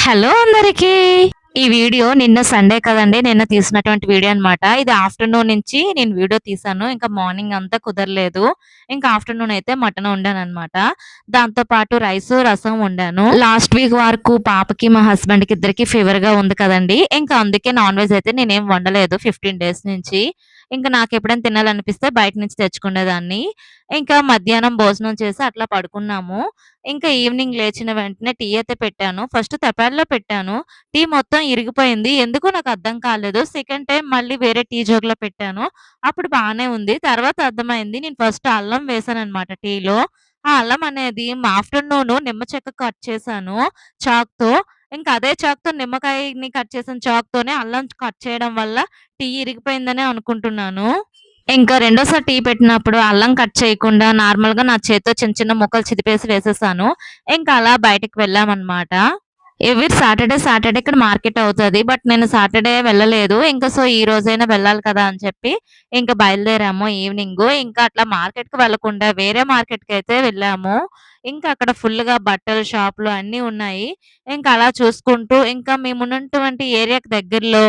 Hello అందరికి. ఈ video నిన్న సండే కదండీ! నిన్న తీసినటువంటి వీడియో అన్నమాట. ఇది ఆఫ్టర్‌నూన్ నుంచి నేను వీడియో తీశాను. ఇంకా మార్నింగ్ అంతా కుదరలేదు. ఇంకా ఆఫ్టర్‌నూన్ అయితే మటన్ వండానన్నమాట. దాంతో పాటు రైసు, రసం వండాను. లాస్ట్ వీక్ వరకు పాపకి, మా హస్బెండ్‌కి ఇద్దరికీ ఫీవర్‌గా ఉంది కదండీ! ఇంకా అందుకే నాన్ వెజ్ అయితే నేనేం వండలేదు 15 డేస్ నుంచి. ఇంక నాకెప్పుడైనా తినాలనిపిస్తే బయట నుంచి తెచ్చుకునేదాన్ని. ఇంకా మధ్యాహ్నం భోజనం చేసి అట్లా పడుకున్నాము. ఇంకా ఈవినింగ్ లేచిన వెంటనే టీ అయితే పెట్టాను. ఫస్ట్ తెపాల్లో పెట్టాను. టీ మొత్తం ఇరిగిపోయింది. ఎందుకో నాకు అర్థం కాలేదు. సెకండ్ టైమ్ మళ్ళీ వేరే టీ జగ్‌లో పెట్టాను. అప్పుడు బానే ఉంది. తర్వాత అర్థమైంది. నేను ఫస్ట్ అల్లం వేశాననమాట టీలో. ఆ అల్లం అనేది ఆఫ్టర్‌నూను నిమ్మ చెక్క కట్ చేశాను చాక్‌తో. ఇంకా అదే చాక్‌తో నిమ్మకాయని కట్ చేసిన చాక్‌తోనే అల్లం కట్ చేయడం వల్ల టీ ఇరిగిపోయిందనే అనుకుంటున్నాను. ఇంకా రెండోసారి టీ పెట్టినప్పుడు అల్లం కట్ చేయకుండా నార్మల్‌గా నా చేత్తో చిన్న చిన్న ముక్కలు చిదిపేసి వేసేసాను. ఇంకా అలా బయటికి వెళ్ళామనమాట. ఎవ్రి సాటర్‌డే ఇక్కడ మార్కెట్ అవుతది. బట్ నేను సాటర్‌డే వెళ్ళలేదు. ఇంకా సో, ఈ రోజైనా వెళ్ళాలి కదా! అని చెప్పి ఇంక బయలుదేరాము ఈవినింగు. ఇంకా అట్లా మార్కెట్‌కి వెళ్ళకుండా వేరే మార్కెట్‌కయితే వెళ్ళాము. ఇంకా అక్కడ ఫుల్‌గా బట్టల షాపులు అన్నీ ఉన్నాయి. ఇంకా అలా చూసుకుంటూ ఇంకా మేమున్నటువంటి ఏరియాకి దగ్గరలో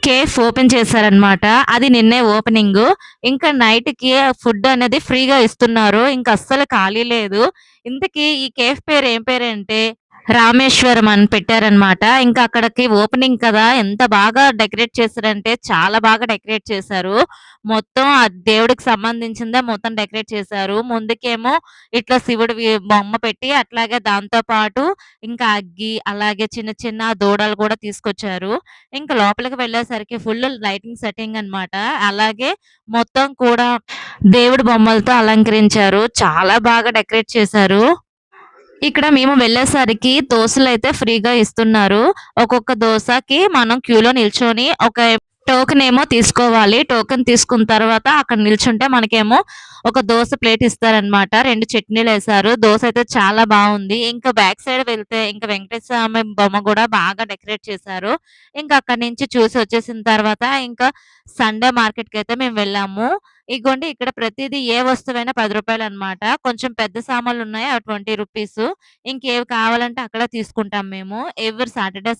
కేఫ్ ఓపెన్ చేశారనమాట. అది నిన్నే ఓపెనింగు. ఇంకా నైట్‌కి ఫుడ్ అనేది ఫ్రీగా ఇస్తున్నారు. ఇంక అస్సలు ఖాళీ లేదు. ఇంతకీ ఈ కేఫ్ పేరు ఏం పేరంటే రామేశ్వరం అని పెట్టారనమాట. ఇంకా అక్కడికి ఓపెనింగ్ కదా! ఎంత బాగా డెకరేట్ చేశారంటే చాలా బాగా డెకరేట్ చేశారు. మొత్తం ఆ దేవుడికి సంబంధించిందే మొత్తం డెకరేట్ చేశారు. ముందుకేమో ఇట్లా శివుడివి బొమ్మ పెట్టి అట్లాగే దాంతో పాటు ఇంకా అగ్గి, అలాగే చిన్న చిన్న దూడలు కూడా తీసుకొచ్చారు. ఇంక లోపలికి వెళ్ళేసరికి ఫుల్ లైటింగ్ సెట్టింగ్ అనమాట. అలాగే మొత్తం కూడా దేవుడి బొమ్మలతో అలంకరించారు. చాలా బాగా డెకరేట్ చేశారు. ఇక్కడ మేము వెళ్ళేసరికి దోసలైతే ఫ్రీగా ఇస్తున్నారు. ఒక్కొక్క దోసకి మనం క్యూలో నిల్చొని ఒక టోకెన్ ఏమో తీసుకోవాలి. టోకెన్ తీసుకున్న తర్వాత అక్కడ నిల్చుంటే మనకేమో ఒక దోస ప్లేట్ ఇస్తారనమాట. 2 చట్నీలేశారు. దోసైతే చాలా బావుంది. ఇంకా బ్యాక్ సైడ్ వెళ్తే ఇంకా వెంకటేశ్వర స్వామి బొమ్మ గూడా బాగా డెకరేట్ చేశారు. ఇంకా అక్కడి నుంచి చూసి వచ్చేసిన తర్వాత ఇంకా సండే మార్కెట్‌కైతే మేము వెళ్ళాము. ఇగోండి ఇక్కడ ప్రతీదీ ఏ వస్తువైనా రూ. 10 కొంచెం పెద్ద సామాన్లున్నాయి అవి రూ. 20. ఇంకేవి కావాలంటే అక్కడ తీసుకుంటాం మేము. Every Saturday.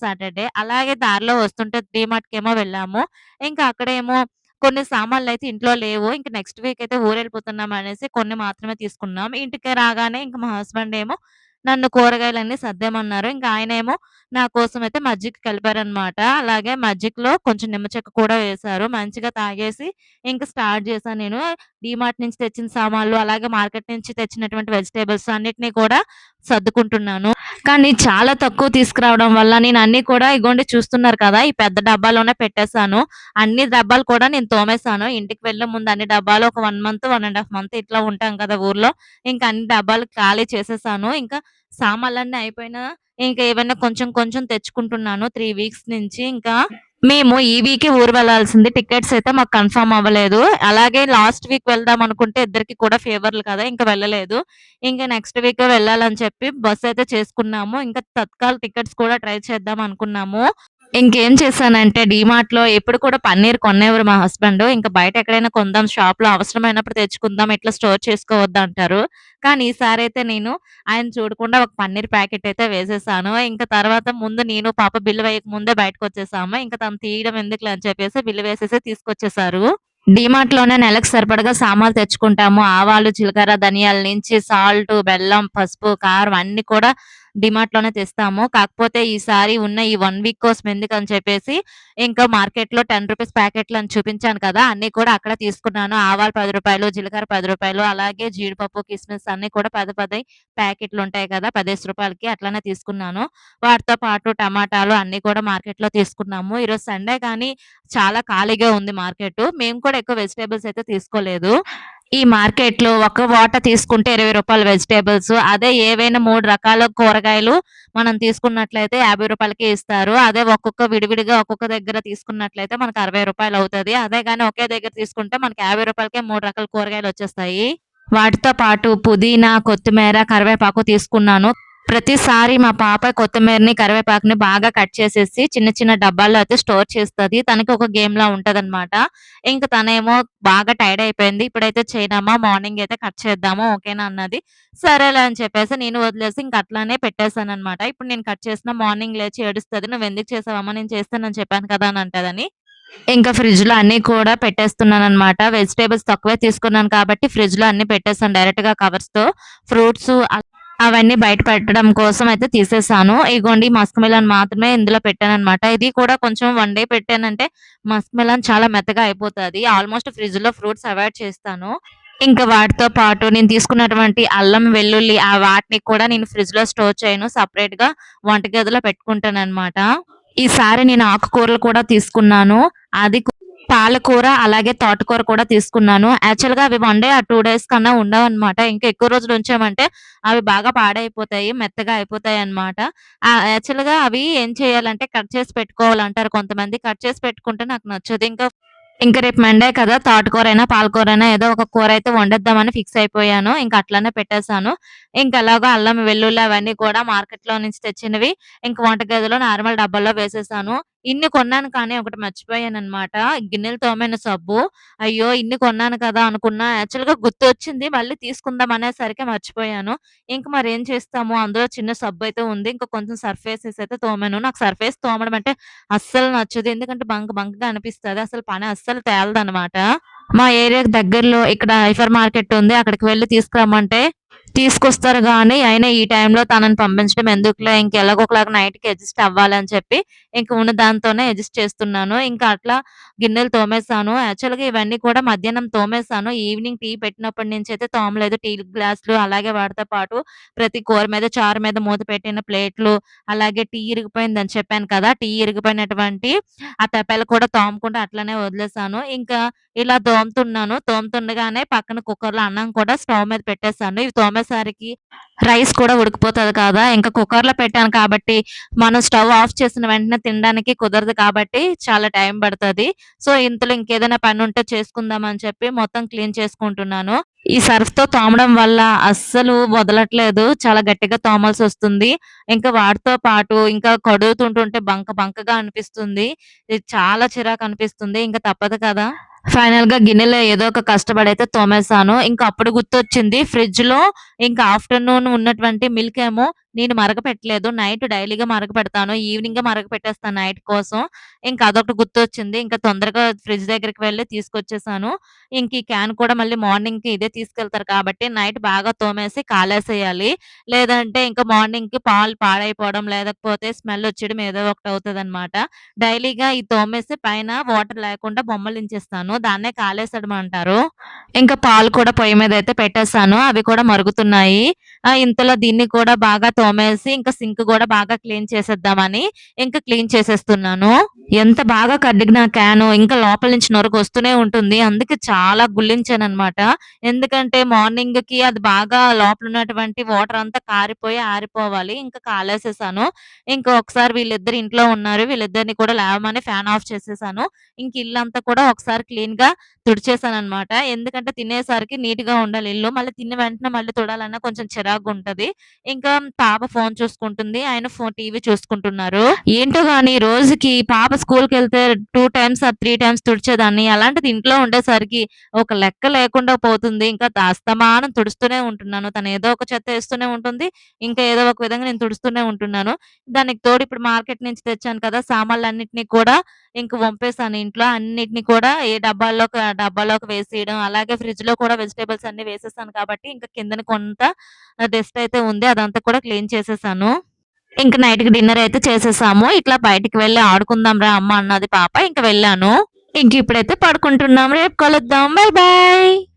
అలాగే దారిలో వస్తుంటే డీమార్ట్‌కేమో వెళ్ళాము. ఇంకా అక్కడేమో కొన్ని సామాన్లయితే ఇంట్లో లేవు. ఇంక నెక్స్ట్ వీక్ అయితే ఊరెళ్ళిపోతున్నాం అనేసి కొన్ని మాత్రమే తీసుకున్నాం. ఇంటికి రాగానే ఇంక మా హస్బెండ్ ఏమో నన్ను కూరగాయలన్నీ సర్దేమన్నారు. ఇంక ఆయనేమో నా కోసమయితే మజ్జిగ కలిపారనమాట. అలాగే మజ్జిగలో కొంచెం నిమ్మ చెక్క కూడా వేశారు. మంచిగా తాగేసి ఇంక స్టార్ట్ చేశాను నేను. డీమార్ట్ నుంచి తెచ్చిన సామాన్లు, అలాగే మార్కెట్ నుంచి తెచ్చినటువంటి వెజిటబుల్స్ అన్నిటిని కూడా సర్దుకుంటున్నాను. కానీ చాలా తక్కువ తీసుకురావడం వల్ల నేను అన్నీ కూడా ఇగోండి చూస్తున్నారు కదా! ఈ పెద్ద డబ్బాలోనే పెట్టేసాను. అన్ని డబ్బాలు కూడా నేను తోమేసాను. ఇంటికి వెళ్ళే ముందు అన్ని డబ్బాలు ఒక 1 మంత్, 1 ½ మంత్ ఇట్లా ఉంటాం కదా ఊర్లో. ఇంక అన్ని డబ్బాలు ఖాళీ చేసేసాను. ఇంకా సామాన్లన్నీ అయిపోయినా ఇంక ఏవన్నా కొంచెం కొంచెం తెచ్చుకుంటున్నాను 3 వీక్స్ నుంచి ఇంకా. మేము ఈ వీకే ఊరు వెళ్ళాల్సింది. టికెట్స్ అయితే మాకు కన్ఫర్మ్ అవ్వలేదు. అలాగే లాస్ట్ వీక్ వెళ్దాం అనుకుంటే ఇద్దరికీ కూడా ఫీవర్‌లు కదా! ఇంక వెళ్ళలేదు. ఇంక నెక్స్ట్ వీకే వెళ్ళాలని చెప్పి బస్ అయితే చేసుకున్నాము. ఇంకా తత్కాల్ టికెట్స్ కూడా ట్రై చేద్దాం అనుకున్నాము. ఇంకేం చేశానంటే డీమార్ట్‌లో ఎప్పుడు కూడా పన్నీర్ కొనేవారు మా హస్బెండు. ఇంక బయట ఎక్కడైనా కొందాం షాప్‌లో అవసరమైనప్పుడు తెచ్చుకుందాం. ఇట్లా స్టోర్ చేసుకోవద్దంటారు. కానీ ఈసారైతే నేను ఆయన చూడకుండా ఒక పన్నీర్ ప్యాకెట్ అయితే వేసేసాను. ఇంక తర్వాత ముందు నేను, పాప బిల్ వేయక ముందే బయటకొచ్చేసాము. ఇంక తను తీయడం ఎందుకులే అని చెప్పేసి బిల్ వేసేసి తీసుకొచ్చేసారు. డీమార్ట్‌లోనే నెలకు సరిపడగా సామాన్లు తెచ్చుకుంటాము. ఆవాలు, జీలకర్ర, ధనియాల నుంచి సాల్టు, బెల్లం, పసుపు, కారం అన్నీ కూడా డీమార్ట్‌లోనే తెస్తాము. కాకపోతే ఈసారి ఉన్న ఈ 1 వీక్ కోసం ఎందుకని చెప్పేసి ఇంకా మార్కెట్‌లో రూ. 10 ప్యాకెట్లని చూపించాను కదా! అన్నీ కూడా అక్కడ తీసుకున్నాను. ఆవాలు రూ. 10, జీలకర్ర రూ. 10 అలాగే జీడిపప్పు, కిస్మిస్ అన్నీ కూడా 10 ప్యాకెట్లుంటాయి కదా! 10కి అట్లనే తీసుకున్నాను. వాటితో పాటు టమాటాలు అన్నీ కూడా మార్కెట్‌లో తీసుకున్నాము. ఈరోజు సండే కానీ చాలా ఖాళీగా ఉంది మార్కెటు. మేము కూడా ఎక్కువ వెజిటబుల్స్ అయితే తీసుకోలేదు. ఈ మార్కెట్‌లో ఒక వాట తీసుకుంటే రూ. 20 వెజిటబుల్స్. అదే ఏవైనా 3 రకాల కూరగాయలు మనం తీసుకున్నట్లయితే రూ. 50కే ఇస్తారు. అదే ఒక్కొక్క విడివిడిగా ఒక్కొక్క దగ్గర తీసుకున్నట్లయితే మనకు రూ. 60 అవుతది. అదే గాని ఒకే దగ్గర తీసుకుంటే మనకి రూ. 50కే 3 రకాల కూరగాయలొచ్చేస్తాయి. వాటితో పాటు పుదీనా, కొత్తిమీర, కరివేపాకు తీసుకున్నాను. ప్రతిసారి మా పాప కొత్తిమీరని, కరివేపాకుని బాగా కట్ చేసేసి చిన్న చిన్న డబ్బాల్లో అయితే స్టోర్ చేస్తది. తనకి ఒక గేమ్‌లా ఉంటదనమాట. ఇంక తనేమో బాగా టైర్డ్ అయిపోయింది. ఇప్పుడైతే చేయనమ్మా మార్నింగ్ అయితే కట్ చేద్దాము ఓకేనా అన్నది. సరేలే అని చెప్పేసి నేను వదిలేసి ఇంక అట్లానే పెట్టేసాననమాట. ఇప్పుడు నేను కట్ చేసినా మార్నింగ్ లేచి ఏడుస్తది. "నువ్వెందుకు చేసావమ్మా? నేను చేస్తానని చెప్పాను కదా!" అని అంటదని. ఇంకా ఫ్రిడ్జ్‌లో అన్నీ కూడా పెట్టేస్తున్నాననమాట. వెజిటబుల్స్ తక్కువే తీసుకున్నాను కాబట్టి ఫ్రిడ్జ్‌లో అన్నీ పెట్టేసాను డైరెక్ట్‌గా కవర్స్‌తో. ఫ్రూట్సు అవన్నీ బయట పెట్టడం కోసం అయితే తీసేసాను. ఇగోండి మస్క్ మిలన్ మాత్రమే ఇందులో పెట్టాననమాట. ఇది కూడా కొంచెం 1 డే పెట్టానంటే మస్క్ మిలన్ చాలా మెత్తగా అయిపోతది. ఆల్మోస్ట్ ఫ్రిడ్జ్‌లో ఫ్రూట్స్ అవాయిడ్ చేస్తాను. ఇంకా వాటితో పాటు నేను తీసుకున్నటువంటి అల్లం, వెల్లుల్లి వాటిని కూడా నేను ఫ్రిడ్జ్‌లో స్టోర్ చేయను. సెపరేట్‌గా వంటగదిలో పెట్టుకుంటాననమాట. ఈసారి నేను ఆకుకూరలు కూడా తీసుకున్నాను. అది పాలకూర, అలాగే తోటకూర కూడా తీసుకున్నాను. యాక్చువల్‌గా అవి 1 డే ఆర్ 2 డేస్ కన్నా ఉండవనమాట. ఇంకా ఎక్కువ రోజులు ఉంచామంటే అవి బాగా పాడైపోతాయి. మెత్తగా అయిపోతాయన్నమాట. యాక్చువల్‌గా అవి ఏం చేయాలంటే కట్ చేసి పెట్టుకోవాలంటారు కొంతమంది. కట్ చేసి పెట్టుకుంటే నాకు నచ్చదు. ఇంక రేపు మండే కదా! తోటకూరైనా, పాలకూరైనా ఏదో ఒక కూరైతే వండేద్దామని ఫిక్స్ అయిపోయాను. ఇంక అట్లనే పెట్టేసాను. ఇంక ఎలాగో అల్లం, వెల్లుల్లి అవన్నీ కూడా మార్కెట్‌లో నుంచి తెచ్చినవి ఇంక వంటగదిలో నార్మల్ డబ్బాల్లో వేసేసాను. ఇన్ని కొన్నాను కానీ ఒకటి మర్చిపోయాననమాట. గిన్నెలు తోమిన సబ్బు. అయ్యో! ఇన్ని కొన్నాను కదా! అనుకున్నా. యాక్చువల్‌గా గుర్తొచ్చింది. మళ్ళీ తీసుకుందాం అనేసరికి మర్చిపోయాను. ఇంక మరేం చేస్తాము? అందులో చిన్న సబ్బయితే ఉంది. ఇంక కొంచెం సర్ఫేసేసయితే తోమాను. నాకు సర్ఫేసి తోమడం అంటే అస్సలు నచ్చదు. ఎందుకంటే బంక బంకగా అనిపిస్తది. అసలు పని అస్సలు తేలదనమాట. మా ఏరియాకి దగ్గరలో ఇక్కడ హైపర్ మార్కెట్ ఉంది. అక్కడికి వెళ్లి తీసుకురమ్మంటే తీసుకొస్తారు గానీ, అయినా ఈ టైంలో తనని పంపించడం ఎందుకులే ఇంక ఎలాగో ఒకలాగా నైట్‌కి అడ్జస్ట్ అవ్వాలని చెప్పి, ఇంక ఉన్న దాంతోనే అడ్జస్ట్ చేస్తున్నాను. ఇంకా అట్లా గిన్నెలు తోమేసాను. యాక్చువల్‌గా ఇవన్నీ కూడా మధ్యాహ్నం తోమేసాను. ఈవినింగ్ టీ పెట్టినప్పటి నుంచయితే తోమలేదు. టీ గ్లాసులు అలాగే వాటితో పాటు ప్రతి కూర మీద, చారు మీద మూత పెట్టిన ప్లేట్లు, అలాగే టీ ఇరిగిపోయిందని చెప్పాను కదా! టీ ఇరిగిపోయినటువంటి ఆ తెప్పాలు కూడా తోమకుండా అట్లనే వదిలేసాను. ఇంకా ఇలా తోముతున్నాను. తోముతుండగానే పక్కన కుక్కర్‌లో అన్నం కూడా స్టవ్ మీద పెట్టేసాను. ఇవి తోమేసరికి రైస్ కూడా ఉడికిపోతది కదా! ఇంకా కుక్కర్‌లో పెట్టాను కాబట్టి, మనం స్టవ్ ఆఫ్ చేసిన వెంటనే తినడానికి కుదరదు కాబట్టి చాలా టైం పడతది. సో, ఇంతలో ఇంకేదైనా పనుంటే చేసుకుందాం అని చెప్పి మొత్తం క్లీన్ చేసుకుంటున్నాను. ఈ సర్ఫ్‌తో తోమడం వల్ల అస్సలు వదలట్లేదు. చాలా గట్టిగా తోమాల్సొస్తుంది. ఇంకా వాటితో పాటు ఇంకా కడుగుతుంటుంటే బంకగా అనిపిస్తుంది. ఇది చాలా చిరాకనిపిస్తుంది. ఇంక తప్పదు కదా! ఫైనల్‌గా గిన్నెలో ఏదో ఒక కష్టపడైతే తోమేసాను. ఇంక అప్పుడు గుర్తొచ్చింది ఫ్రిడ్జ్‌లో ఇంకా ఆఫ్టర్‌నూన్ ఉన్నటువంటి మిల్క్ ఏమో నేను మరగపెట్టలేదు. నైట్ డైలీగా మరగపెడతాను. ఈవినింగే మరగపెట్టేస్తాను నైట్ కోసం. ఇంక అదొకటి గుర్తొచ్చింది. ఇంక తొందరగా ఫ్రిడ్జ్ దగ్గరికి వెళ్లి తీసుకొచ్చేసాను. ఇంక ఈ క్యాన్ కూడా మళ్ళీ మార్నింగ్‌కి ఇదే తీసుకెళ్తారు కాబట్టి నైట్ బాగా తోమేసి కాలేసేయాలి. లేదంటే ఇంక మార్నింగ్‌కి పాలు పాడైపోవడం, లేకపోతే స్మెల్ వచ్చేయడం ఏదో ఒకటి అవుతదనమాట. డైలీగా ఈ తోమేసి పైన వాటర్ లేకుండా బొమ్మలించేస్తాను. దాన్నే కాలేసడం అంటారు. ఇంకా పాలు కూడా పొయ్యి మీదయితే పెట్టేసాను. అవి కూడా మరుగుతున్నాయి. ఇంతలో దీన్ని కూడా బాగా తోమేసి, ఇంకా సింక్ గూడా బాగా క్లీన్ చేసేద్దామని ఇంకా క్లీన్ చేసేస్తున్నాను. ఎంత బాగా కడిగిన క్యాను ఇంకా లోపల నుంచి నురగొస్తూనే ఉంటుంది. అందుకే చాలా గుల్లించాననమాట. ఎందుకంటే మార్నింగ్‌కి అది బాగా లోపలున్నటువంటి వాటర్ అంతా కారిపోయి ఆరిపోవాలి. ఇంకా కాలేసేసాను. ఇంకా ఒకసారి వీళ్ళిద్దరు ఇంట్లో ఉన్నారు. వీళ్ళిద్దరిని కూడా లేవమని ఫ్యాన్ ఆఫ్ చేసేసాను. ఇంక ఇల్లంతా కూడా ఒకసారి క్లీన్‌గా తుడిచేసాననమాట. ఎందుకంటే తినేసరికి నీట్‌గా ఉండాలి ఇల్లు. మళ్ళీ తిన్న వెంటనే మళ్ళీ తుడాలన్నా కొంచెం చిరాకుగుంటది. ఇంకా పాప ఫోను చూసుకుంటుంది. ఆయన టీవీ చూసుకుంటున్నారు. ఏంటో గాని రోజుకి పాప స్కూలుకెళ్తే 2 టైమ్స్ ఆర్ 3 టైమ్స్ తుడిచేదాన్ని. అలాంటిది ఇంట్లో ఉండేసరికి ఒక లెక్క లేకుండా పోతుంది. ఇంకా అస్తమానం తుడుస్తూనే ఉంటున్నాను. తను ఏదో ఒక చెత్త ఏస్తూనే ఉంటుంది. ఇంకా ఏదో ఒక విధంగా నేను తుడుస్తూనే ఉంటున్నాను. దానికి తోడు ఇప్పుడు మార్కెట్ నుంచి తెచ్చాను కదా! సామాన్లన్నిటిని కూడా ఇంక వంపేసాను ఇంట్లో. అన్నిటిని కూడా ఏ డబ్బాల్లోకి ఆ డబ్బాలోకి వేసేయడం. అలాగే ఫ్రిడ్జ్‌లో కూడా వెజిటబుల్స్ అన్నీ వేసేసాను కాబట్టి ఇంక కిందన కొంత డస్ట్ అయితే ఉంది. అదంతా కూడా క్లీన్ చేసేసాను. ఇంక నైట్‌కి డిన్నర్ అయితే చేసేసాము. ఇట్లా బయటికి వెళ్లి ఆడుకుందాం రా అమ్మ అన్నది పాప. ఇంక వెళ్ళాను. ఇంక ఇప్పుడైతే పడుకుంటున్నాం. రేపు కలుద్దాం. Bye bye.